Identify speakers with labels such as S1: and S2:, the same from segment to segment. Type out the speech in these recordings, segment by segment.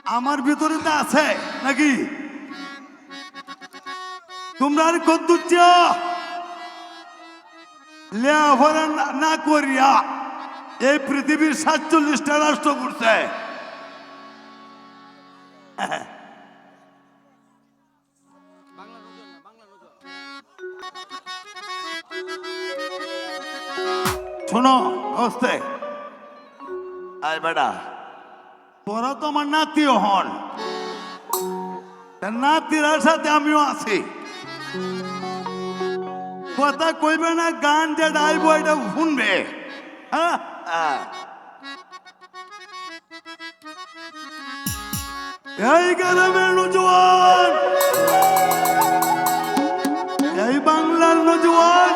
S1: আমার ভিতরে তো আছে নাকি? তোমরা আর কদ্দুচ্ছ লেখাপড়া না করিয়া এই পৃথিবীর 47টা রাষ্ট্র করছে। শোনো হস্তে আয় বেটা, তোরা তো আমার নাতিও হন, নাতির সাথে আমিও আছি। কথা কইবে না, গান যেটা আইব এটা শুনবে। হ্যাঁ, এই গ্রামের নজওয়ান, এই বাংলার নজওয়ান,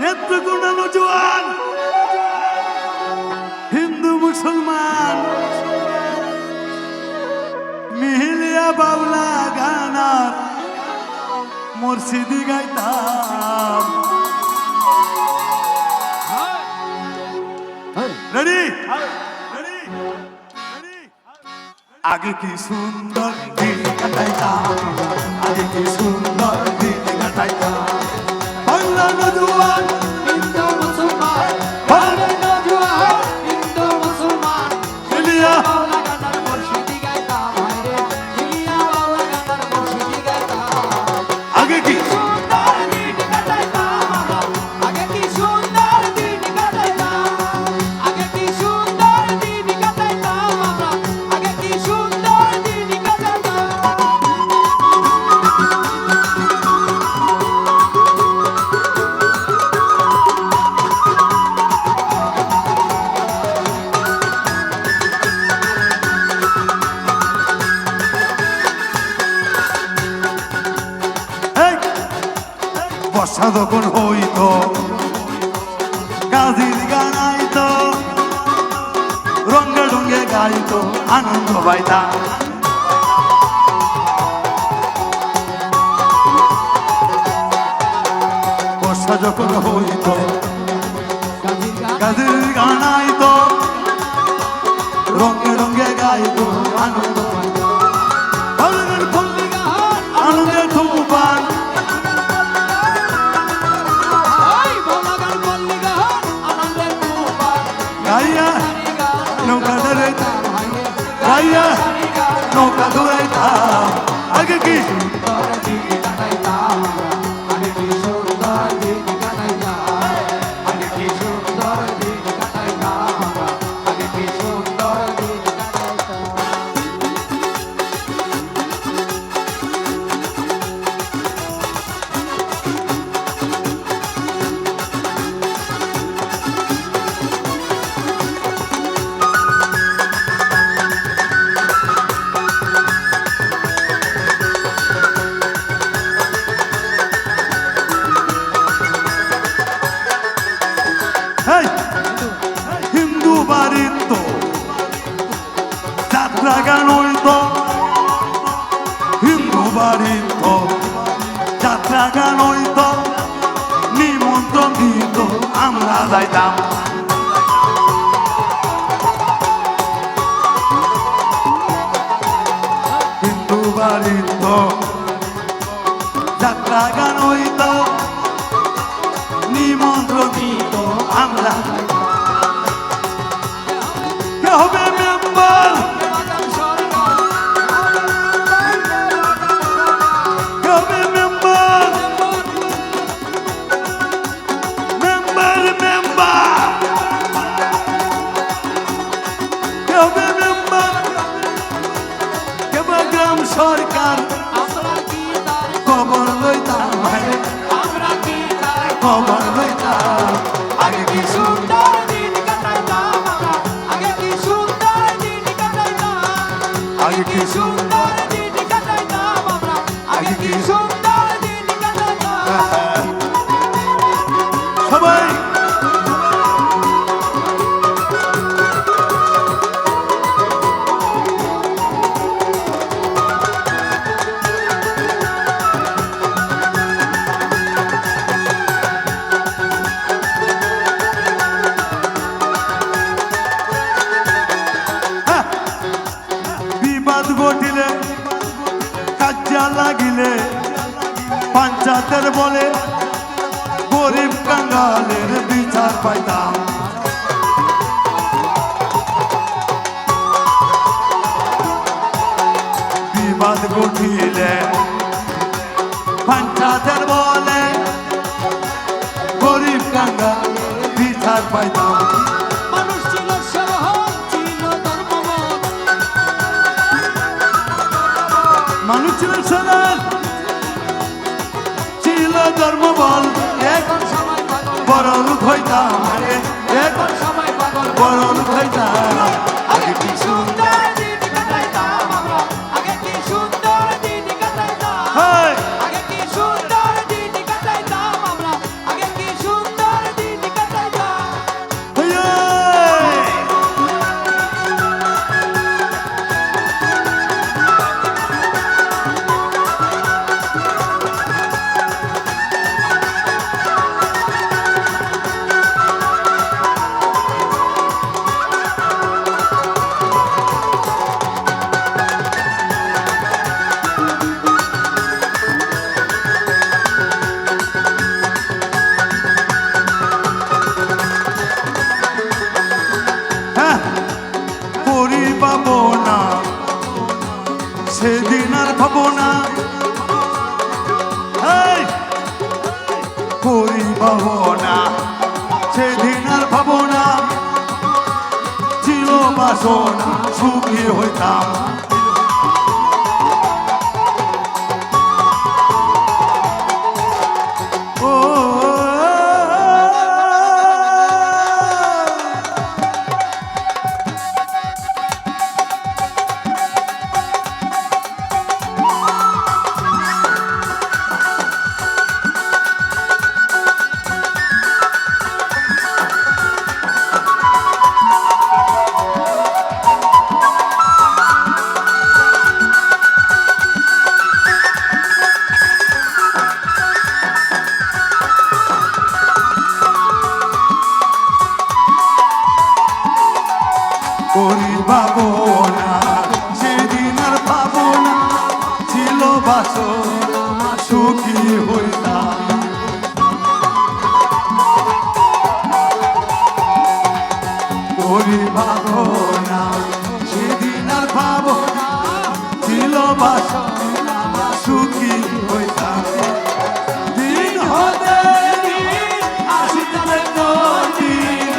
S1: নেত্রকোনা নজওয়ান, হিন্দু মুসলমান মিহিলিয়া বাউলা গানার মুর্শিদি গাইতাম। রেডি? আগে কি সুন্দর দিন কাটাইতাম, আগে কি সুন্দর দিন কাটাইতাম। বাংলা নজওয়ান
S2: হিন্দু মুসলমান, বাংলা নজওয়ান হিন্দু মুসলমান,
S1: মিলিয়া
S2: বাউলা গানার মুর্শিদি গাইতাম, হায়রে মিলিয়া বাউলা গানার মুর্শিদি গাইতাম।
S1: আগে কি
S2: সুন্দর দিন কাটাইতাম আমরা, আগে কি সুন্দর দিন কাটাইতাম, আগে কি সুন্দর দিন কাটাইতাম আমরা, আগে কি সুন্দর দিন কাটাইতাম।
S1: এই বর্ষা যখন হইতো কাজির গান আইতো, রঙে রঙে গাইতো, আনন্দ পাইতাম। বর্ষা যখন হইতো কাজির গান আইতো, রঙে রঙে গাইতো, আনন্দ পাইতাম। আনন্দের পল্লী গান, আনন্দের তুফান,
S2: ওই বাউলা গান বললি গান, আনন্দের তুফান,
S1: গাইয়া নৌকা ধরাইতাম, গাইয়া নৌকা ধরাইতাম। আগে কি
S2: সুন্দর দিন কাটাইতাম আমরা, আগে কি সুন্দর দিন কাটাইতাম, আগে কি সুন্দর দিন কাটাইতাম আমরা, আগে কি সুন্দর দিন কাটাইতাম।
S1: এই হিন্দু বাড়ির তো যাত্রা গান হইতো, হিন্দু বাড়ির তো যাত্রা গান হইতো, নিমন্ত্রণ দিত আমরা যাইতাম। হিন্দু বাড়ির তো যাত্রা গান হইতো, নিমন্ত্রণ দিত আমরা। কে হবে মেম্বার, কে হবে মেম্বার, মেম্বার মেম্বার, কে হবে মেম্বার, কে বা গ্রাম সরকার
S2: আমরা কি তার
S1: খবর লইতাম,
S2: আমরা কি তার
S1: খবর লইতাম।
S2: আগে কি সুন্দর দিন কাটাইতাম আমরা, আগে কি সুন্দর দিন কাটাইতাম,
S1: আগে কি
S2: সুন্দর দিন কাটাইতাম আমরা, আগে কি সুন্দর দিন কাটাইতাম।
S1: সবাই লাগিলে পঞ্চায়েতের বলে গরিব কাঙ্গালের বিচার পাইতাম। বিবাদ ঘটিলে পঞ্চায়েতের বলে গরিব কাঙ্গালের বিচার পাইতাম।
S2: মানুষ ছিল সরল, ছিল ধর্মমত।
S1: মানুষ ছিল সরল, ছিল ধর্মবল।
S2: এখন সবাই পাগল,
S1: বড় লোক হইতাম,
S2: এখন সবাই পাগল।
S1: বড় লোক হইতাম।
S2: আগে কি সুন্দর দিন কাটাইতাম আমরা, আগে কি সুন্দর দিন কাটাইতাম।
S1: হেই!
S2: আগে কি সুন্দর দিন কাটাইতাম আমরা, আগে কি সুন্দর দিন কাটাইতাম।
S1: হেই! হ্যাঁ, পরি পাবো না সেদিন আর পাবো না। এই, পরি পাবো না সেদিন আর পাবো না। ছিল বাসনা সুখী হইতাম। ও পরি পাবো না সেদিন আর পাবো না। ছিল বাসনা সুখী হইতাম। পরি পাবো না সেদিন আর পাবো না। ছিল বাসনা সুখী হইতাম। দিন হতে দিন আসিতে দিন,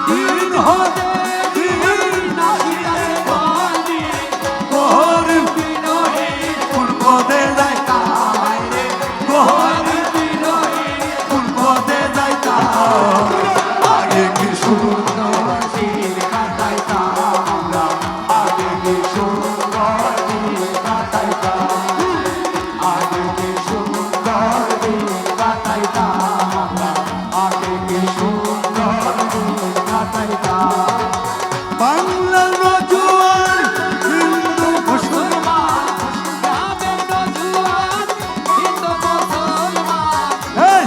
S1: দিন হতে দিন আসিতে গরিব কোন পদে যাইতাম, গরিব কোন পদে যাইতাম। আগে কি সুন্দর
S2: দিন কাটাইতাম আমরা, আগে কি সুন্দর দিন কাটাইতাম। আগে কি সুন্দর দিন কাটাইতাম আমরা, আগে কি সুন্দর দিন কাটাইতাম।
S1: বাংলার নজওয়ান হিন্দু মুসলমান।
S2: গ্রামের নজওয়ান, হিন্দু মুসলমান।
S1: এই,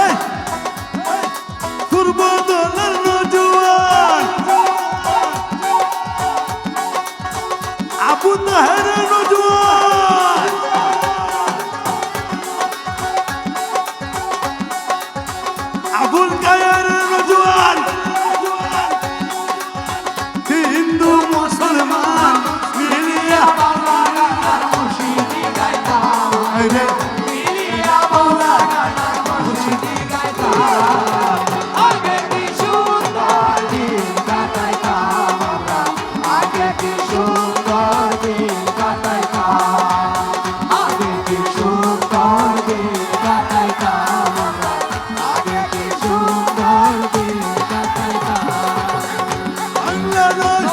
S1: এই, পূর্বদলের নজওয়ান, আবু তাহেরের নজওয়ান, আবুল কায়েরের নজওয়ান। হিন্দু মুসলমান মিলিয়া
S2: খুশিতে গাইতাম,
S1: রে
S2: মিলিয়া বাউলা গানা খুশিতে গাইতাম। আগে কি সুন্দর দিন কাটাইতাম আমরা, আগে কি সুন্দর দিন কাটাইতাম। আগে কি সুন্দর দিন কাটাইতাম আমরা, আগে কি সুন্দর দিন কাটাইতাম।
S1: বাংলাদেশ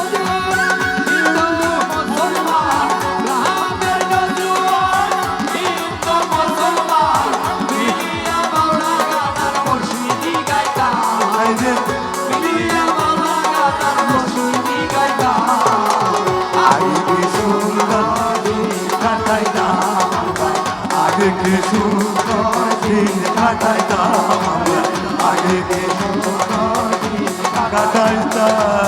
S2: হিন্দু মুসলমান, গ্রামের নজওয়ান, হিন্দু মুসলমান, মিলিয়া বাউলা গানার খুশিতে গাইতাম।
S1: রে
S2: মিলিয়া বাউলা গানার খুশিতে গাইতাম।
S1: আগে কি সুন্দর দিন কাটাইতাম, আগে কি সুন্দর দিন কাটাইতাম, আগে কি সুন্দর দিন কাটাইতাম।